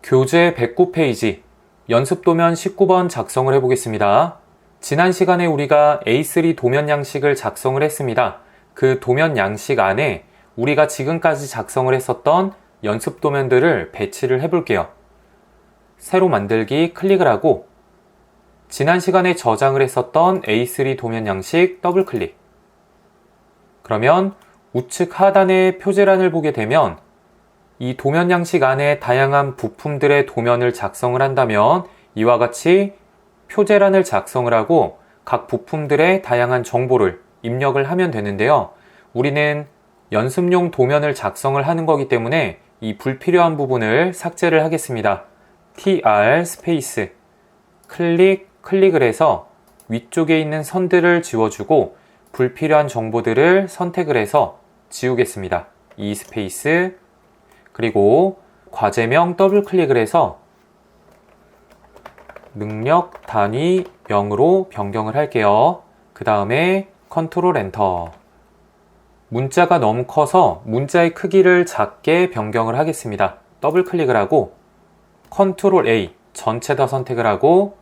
교재 109페이지 연습도면 19번 작성을 해보겠습니다. 지난 시간에 우리가 A3 도면 양식을 작성을 했습니다. 그 도면 양식 안에 우리가 지금까지 작성을 했었던 연습 도면들을 배치를 해볼게요. 새로 만들기 클릭을 하고 지난 시간에 저장을 했었던 A3 도면 양식 더블 클릭. 그러면 우측 하단의 표제란을 보게 되면 이 도면 양식 안에 다양한 부품들의 도면을 작성을 한다면 이와 같이 표제란을 작성을 하고 각 부품들의 다양한 정보를 입력을 하면 되는데요. 우리는 연습용 도면을 작성을 하는 거기 때문에 이 불필요한 부분을 삭제를 하겠습니다. tr 스페이스 클릭을 해서 위쪽에 있는 선들을 지워주고 불필요한 정보들을 선택을 해서 지우겠습니다. E 스페이스 그리고 과제명 더블 클릭을 해서 능력 단위 명으로 변경을 할게요. 그 다음에 컨트롤 엔터. 문자가 너무 커서 문자의 크기를 작게 변경을 하겠습니다. 더블 클릭을 하고 컨트롤 A 전체 다 선택을 하고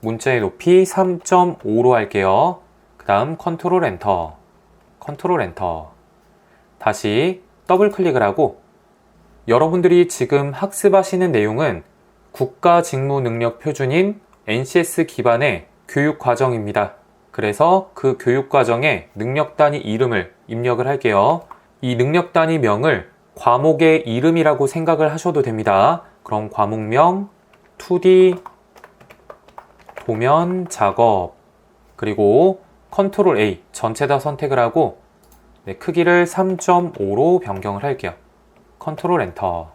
문자의 높이 3.5로 할게요. 그 다음 컨트롤 엔터. 다시 더블 클릭을 하고 여러분들이 지금 학습하시는 내용은 국가직무능력표준인 NCS 기반의 교육과정입니다. 그래서 그 교육과정의 능력단위 이름을 입력을 할게요. 이 능력단위 명을 과목의 이름이라고 생각을 하셔도 됩니다. 그럼 과목명 2D 도면 작업 그리고 컨트롤 A 전체 다 선택을 하고 크기를 3.5로 변경을 할게요. 컨트롤 엔터.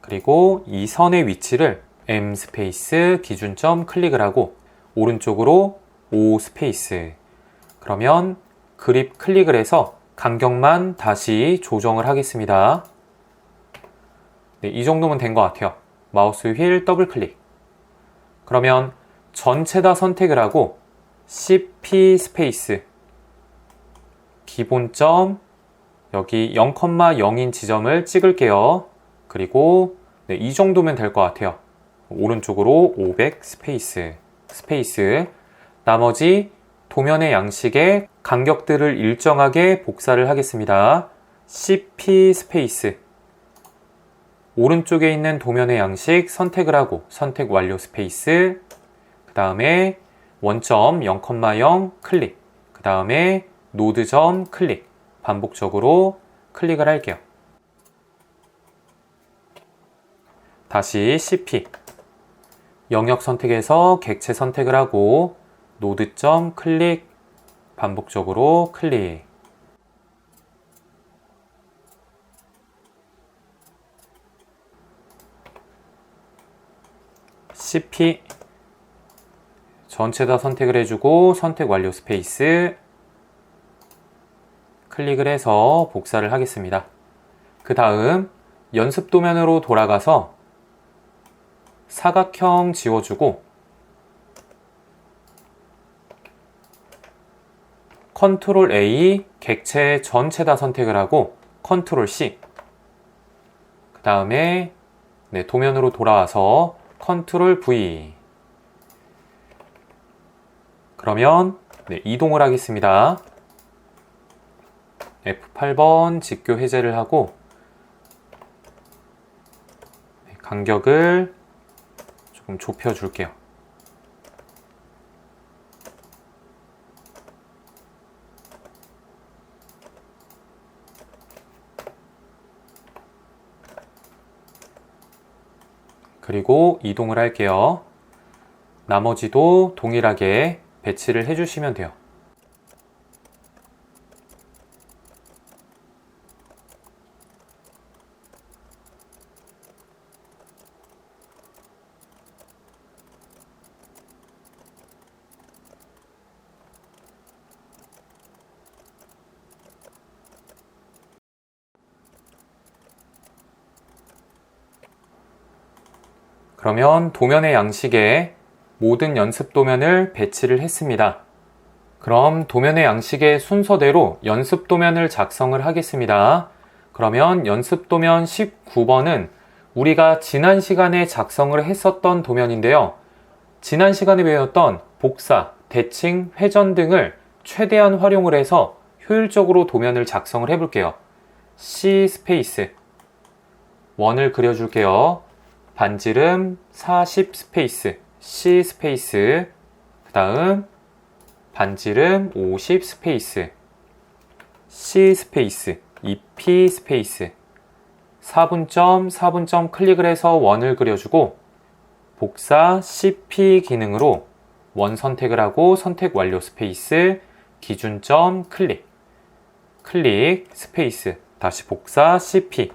그리고 이 선의 위치를 M 스페이스 기준점 클릭을 하고 오른쪽으로 O 스페이스. 그러면 그립 클릭을 해서 간격만 다시 조정을 하겠습니다. 네, 이 정도면 된 것 같아요. 마우스 휠 더블 클릭. 그러면 전체 다 선택을 하고 CP 스페이스 기본점 여기 0,0인 지점을 찍을게요. 그리고 네, 이 정도면 될 것 같아요. 오른쪽으로 500 스페이스 나머지 도면의 양식의 간격들을 일정하게 복사를 하겠습니다. CP 스페이스 오른쪽에 있는 도면의 양식 선택을 하고 선택 완료 스페이스 그 다음에 원점 0,0 클릭 그 다음에 노드점 클릭 반복적으로 클릭을 할게요. 다시 CP 영역 선택에서 객체 선택을 하고 노드점 클릭 반복적으로 클릭 CP 전체 다 선택을 해주고 선택 완료 스페이스 클릭을 해서 복사를 하겠습니다. 그 다음 연습 도면으로 돌아가서 사각형 지워주고 컨트롤 A 객체 전체 다 선택을 하고 컨트롤 C 그 다음에 네, 도면으로 돌아와서 컨트롤 V 그러면 네, 이동을 하겠습니다. F8번 직교 해제를 하고 간격을 조금 좁혀 줄게요. 그리고 이동을 할게요. 나머지도 동일하게 배치를 해주시면 돼요. 그러면 도면의 양식에 모든 연습 도면을 배치를 했습니다. 그럼 도면의 양식의 순서대로 연습 도면을 작성을 하겠습니다. 그러면 연습 도면 19번은 우리가 지난 시간에 작성을 했었던 도면인데요. 지난 시간에 배웠던 복사, 대칭, 회전 등을 최대한 활용을 해서 효율적으로 도면을 작성을 해볼게요. C 스페이스 원을 그려줄게요. 반지름 40 스페이스 C 스페이스 그 다음 반지름 50 스페이스 C 스페이스 2P 스페이스 4분점 4분점 클릭을 해서 원을 그려주고 복사 CP 기능으로 원 선택을 하고 선택 완료 스페이스 기준점 클릭 스페이스 다시 복사 CP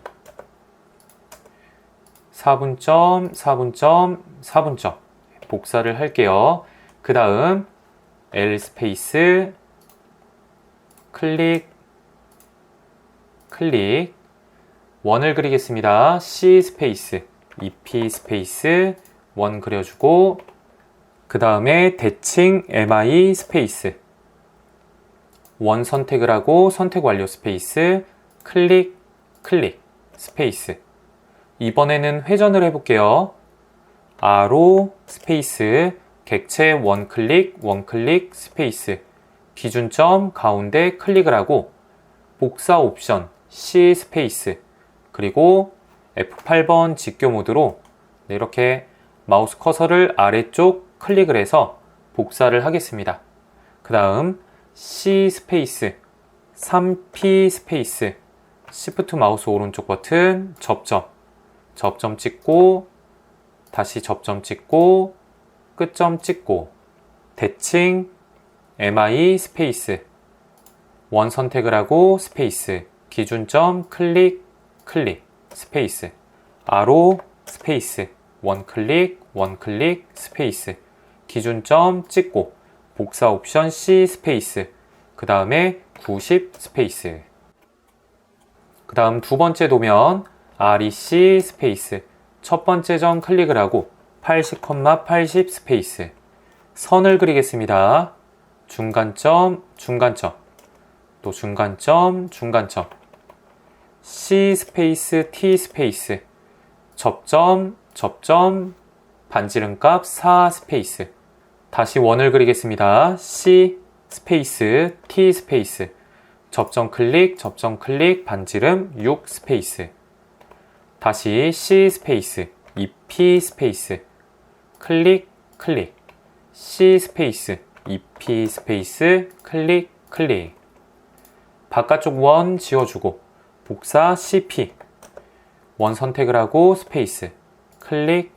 4분점 4분점 4분점 복사를 할게요. 그 다음 L 스페이스 클릭 원을 그리겠습니다. C 스페이스 2P 스페이스 원 그려주고 그 다음에 대칭 MI 스페이스 원 선택을 하고 선택 완료 스페이스 클릭 스페이스 이번에는 회전을 해볼게요. R로 스페이스 객체 원 클릭 스페이스 기준점 가운데 클릭을 하고 복사 옵션 C 스페이스 그리고 F8번 직교 모드로 이렇게 마우스 커서를 아래쪽 클릭을 해서 복사를 하겠습니다. 그 다음 C 스페이스 3P 스페이스 Shift 마우스 오른쪽 버튼 접점 찍고 다시 접점 찍고 끝점 찍고 대칭 MI 스페이스 원 선택을 하고 스페이스 기준점 클릭 스페이스 R로 스페이스 원 클릭 스페이스 기준점 찍고 복사 옵션 C 스페이스 그 다음에 90 스페이스 그 다음 두 번째 도면 REC 스페이스 첫 번째 점 클릭을 하고 80,80 스페이스 선을 그리겠습니다. 중간점 또 중간점 C 스페이스 T 스페이스 접점 반지름값 4 스페이스 다시 원을 그리겠습니다. C 스페이스 T 스페이스 접점 클릭 반지름 6 스페이스 다시 C 스페이스 2P 스페이스 클릭 C 스페이스 2P 스페이스 클릭 바깥쪽 원 지워주고 복사 CP 원 선택을 하고 스페이스 클릭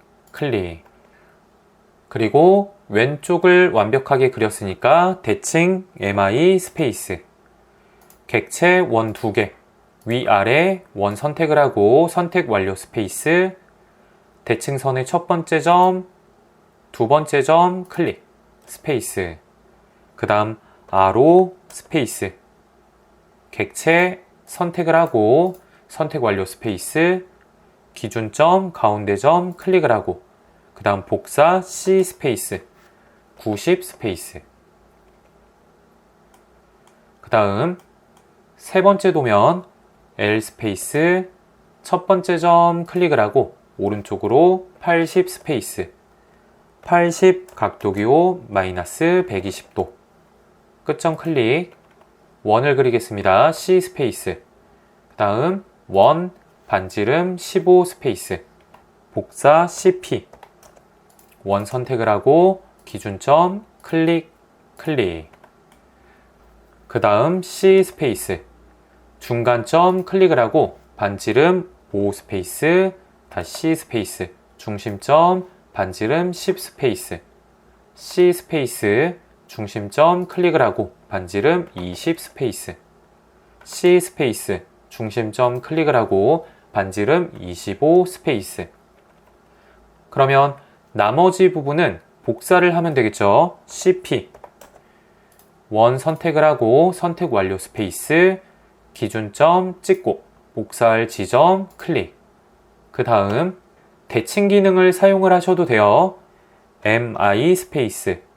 그리고 왼쪽을 완벽하게 그렸으니까 대칭 MI 스페이스 객체 원 2개 위아래 원 선택을 하고 선택 완료 스페이스 대칭선의 첫 번째 점, 두 번째 점 클릭 스페이스 그 다음 R로 스페이스 객체 선택을 하고 선택 완료 스페이스 기준점 가운데 점 클릭을 하고 그 다음 복사 C 스페이스 90 스페이스 그 다음 세 번째 도면 L 스페이스 첫 번째 점 클릭을 하고 오른쪽으로 80 스페이스 80 각도기호 마이너스 120도 끝점 클릭 원을 그리겠습니다. C 스페이스 그 다음 원 반지름 15 스페이스 복사 CP 원 선택을 하고 기준점 클릭 그 다음 C 스페이스 중간점 클릭을 하고 반지름 5 스페이스 다시 C 스페이스 중심점 반지름 10 스페이스 C 스페이스 중심점 클릭을 하고 반지름 20 스페이스 C 스페이스 중심점 클릭을 하고 반지름 25 스페이스 그러면 나머지 부분은 복사를 하면 되겠죠. CP 원 선택을 하고 선택 완료 스페이스 기준점 찍고 복사할 지점 클릭 그 다음 대칭 기능을 사용을 하셔도 돼요. MI 스페이스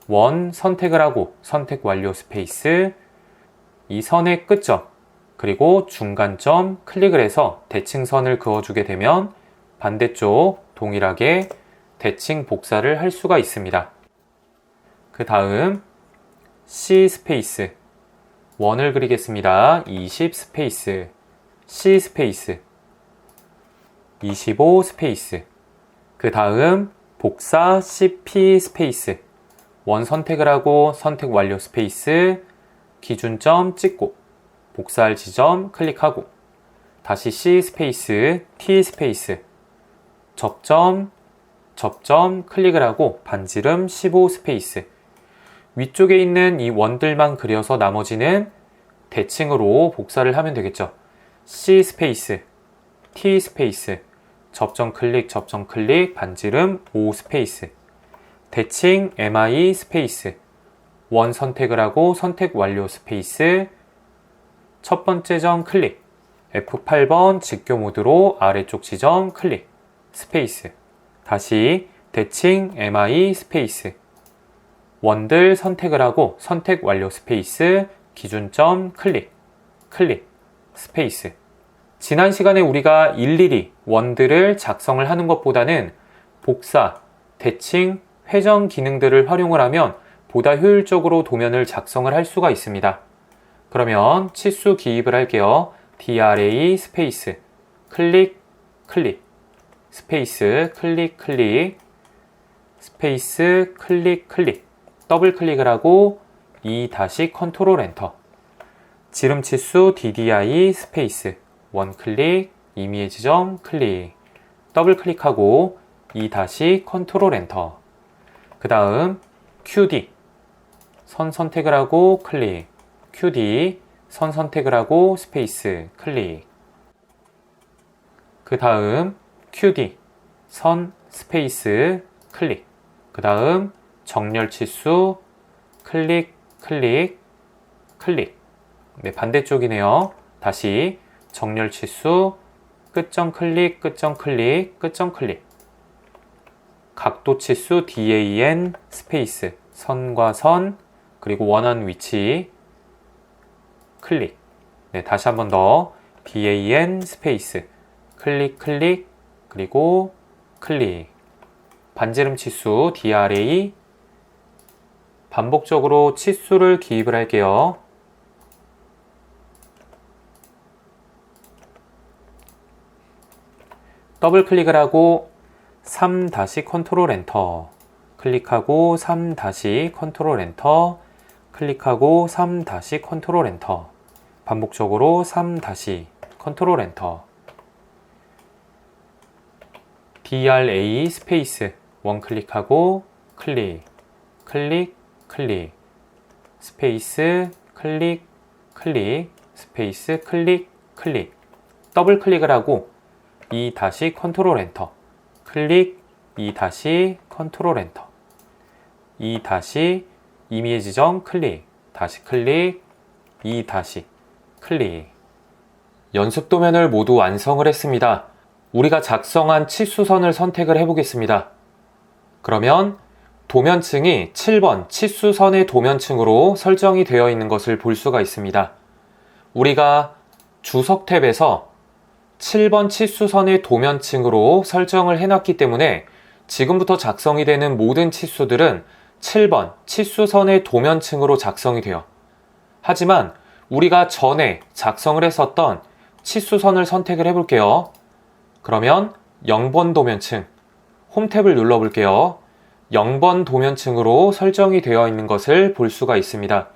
원 선택을 하고 선택 완료 스페이스 이 선의 끝점 그리고 중간점 클릭을 해서 대칭선을 그어주게 되면 반대쪽 동일하게 대칭 복사를 할 수가 있습니다. 그 다음 C 스페이스 원을 그리겠습니다. 20 스페이스 C 스페이스 25 스페이스 그 다음 복사 CP 스페이스 원 선택을 하고 선택 완료 스페이스 기준점 찍고 복사할 지점 클릭하고 다시 C 스페이스 T 스페이스 접점 클릭을 하고 반지름 15 스페이스 위쪽에 있는 이 원들만 그려서 나머지는 대칭으로 복사를 하면 되겠죠. C 스페이스 T 스페이스 접점 클릭 반지름 5 스페이스 대칭 MI 스페이스 원 선택을 하고 선택 완료 스페이스 첫 번째 점 클릭 F8번 직교 모드로 아래쪽 지점 클릭 스페이스 다시 대칭 MI 스페이스 원들 선택을 하고 선택 완료 스페이스 기준점 클릭 스페이스 지난 시간에 우리가 일일이 원들을 작성을 하는 것보다는 복사, 대칭, 회전 기능들을 활용을 하면 보다 효율적으로 도면을 작성을 할 수가 있습니다. 그러면 치수 기입을 할게요. DRA 스페이스 클릭 스페이스 클릭 스페이스 클릭 더블 클릭을 하고 2 다시 컨트롤 엔터 지름 치수 DDI 스페이스 원 클릭 임의의 지점 클릭 더블 클릭하고 2 다시 컨트롤 엔터 그 다음 QD 선 선택을 하고 클릭 QD 선 선택을 하고 스페이스 클릭 그 다음 QD 선 스페이스 클릭 그 다음 정렬 치수 클릭 네, 반대쪽이네요. 다시 정렬 치수 끝점 클릭 각도 치수 DAN 스페이스 선과 선 그리고 원하는 위치 클릭 네, 다시 한 번 더 DAN 스페이스 클릭 그리고 클릭 반지름 치수 DRA 반복적으로 치수를 기입을 할게요. 더블 클릭을 하고 3 다시 컨트롤 엔터 클릭하고 3 다시 컨트롤 엔터 클릭하고 3 다시 컨트롤 엔터 반복적으로 3 다시 컨트롤 엔터 DRA 스페이스 원 클릭하고 클릭 스페이스 클릭 스페이스 클릭 더블 클릭을 하고 2 다시 컨트롤 엔터 클릭 2 다시 컨트롤 엔터 2 다시 임의의 지점 클릭 다시 클릭 2 다시 클릭 연습 도면을 모두 완성을 했습니다. 우리가 작성한 치수선을 선택을 해보겠습니다. 그러면 도면층이 7번 치수선의 도면층으로 설정이 되어 있는 것을 볼 수가 있습니다. 우리가 주석 탭에서 7번 치수선의 도면층으로 설정을 해놨기 때문에 지금부터 작성이 되는 모든 치수들은 7번 치수선의 도면층으로 작성이 돼요. 하지만 우리가 전에 작성을 했었던 치수선을 선택을 해볼게요. 그러면 0번 도면층 홈탭을 눌러볼게요. 0번 도면층으로 설정이 되어 있는 것을 볼 수가 있습니다.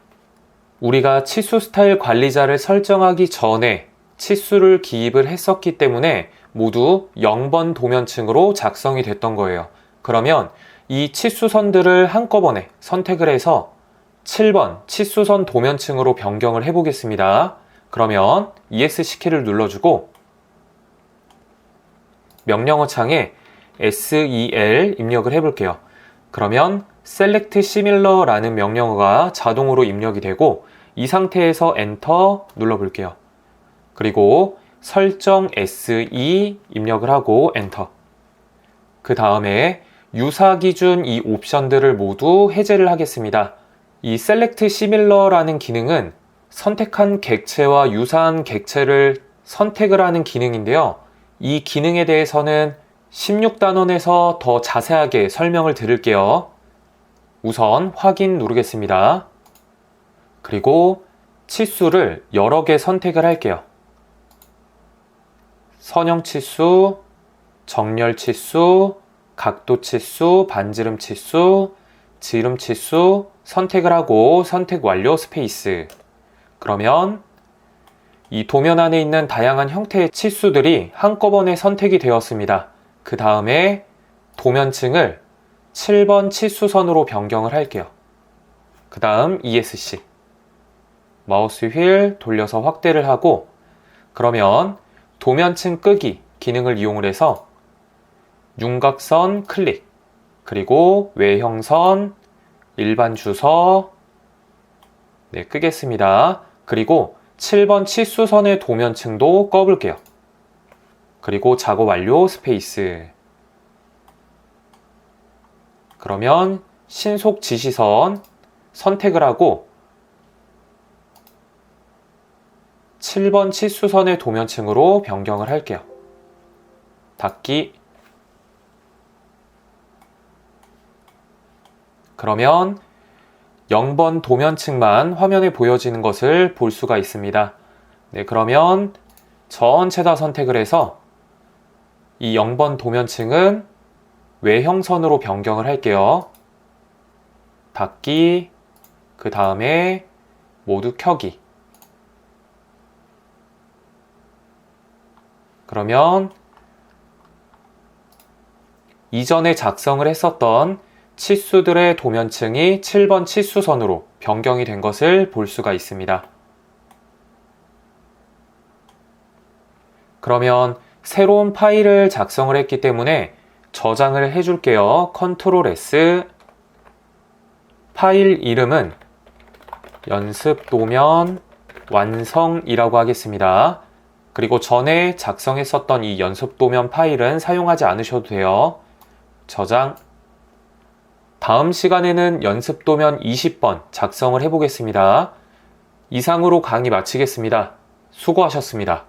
우리가 치수 스타일 관리자를 설정하기 전에 치수를 기입을 했었기 때문에 모두 0번 도면층으로 작성이 됐던 거예요. 그러면 이 치수선들을 한꺼번에 선택을 해서 7번 치수선 도면층으로 변경을 해보겠습니다. 그러면 ESC 키를 눌러주고 명령어 창에 SEL 입력을 해볼게요. 그러면 Select Similar라는 명령어가 자동으로 입력이 되고 이 상태에서 엔터 눌러볼게요. 그리고 설정 SE 입력을 하고 엔터. 그 다음에 유사 기준 이 옵션들을 모두 해제를 하겠습니다. 이 Select Similar라는 기능은 선택한 객체와 유사한 객체를 선택을 하는 기능인데요. 이 기능에 대해서는 16단원에서 더 자세하게 설명을 드릴게요. 우선 확인 누르겠습니다. 그리고 치수를 여러 개 선택을 할게요. 선형 치수, 정렬 치수, 각도 치수, 반지름 치수, 지름 치수 선택을 하고 선택 완료 스페이스. 그러면 이 도면 안에 있는 다양한 형태의 치수들이 한꺼번에 선택이 되었습니다. 그 다음에 도면층을 7번 치수선으로 변경을 할게요. 그 다음 ESC. 마우스 휠 돌려서 확대를 하고, 그러면 도면층 끄기 기능을 이용을 해서 윤곽선 클릭, 그리고 외형선, 일반 주서, 네, 끄겠습니다. 그리고 7번 치수선의 도면층도 꺼볼게요. 그리고 작업 완료 스페이스. 그러면 신속 지시선 선택을 하고 7번 치수선의 도면층으로 변경을 할게요. 닫기. 그러면 0번 도면층만 화면에 보여지는 것을 볼 수가 있습니다. 네, 그러면 전체 다 선택을 해서 이 0번 도면층은 외형선으로 변경을 할게요. 닫기, 그 다음에 모두 켜기. 그러면 이전에 작성을 했었던 치수들의 도면층이 7번 치수선으로 변경이 된 것을 볼 수가 있습니다. 그러면 새로운 파일을 작성을 했기 때문에 저장을 해줄게요. 컨트롤 S. 파일 이름은 연습도면 완성이라고 하겠습니다. 그리고 전에 작성했었던 이 연습도면 파일은 사용하지 않으셔도 돼요. 저장. 다음 시간에는 연습도면 20번 작성을 해보겠습니다. 이상으로 강의 마치겠습니다. 수고하셨습니다.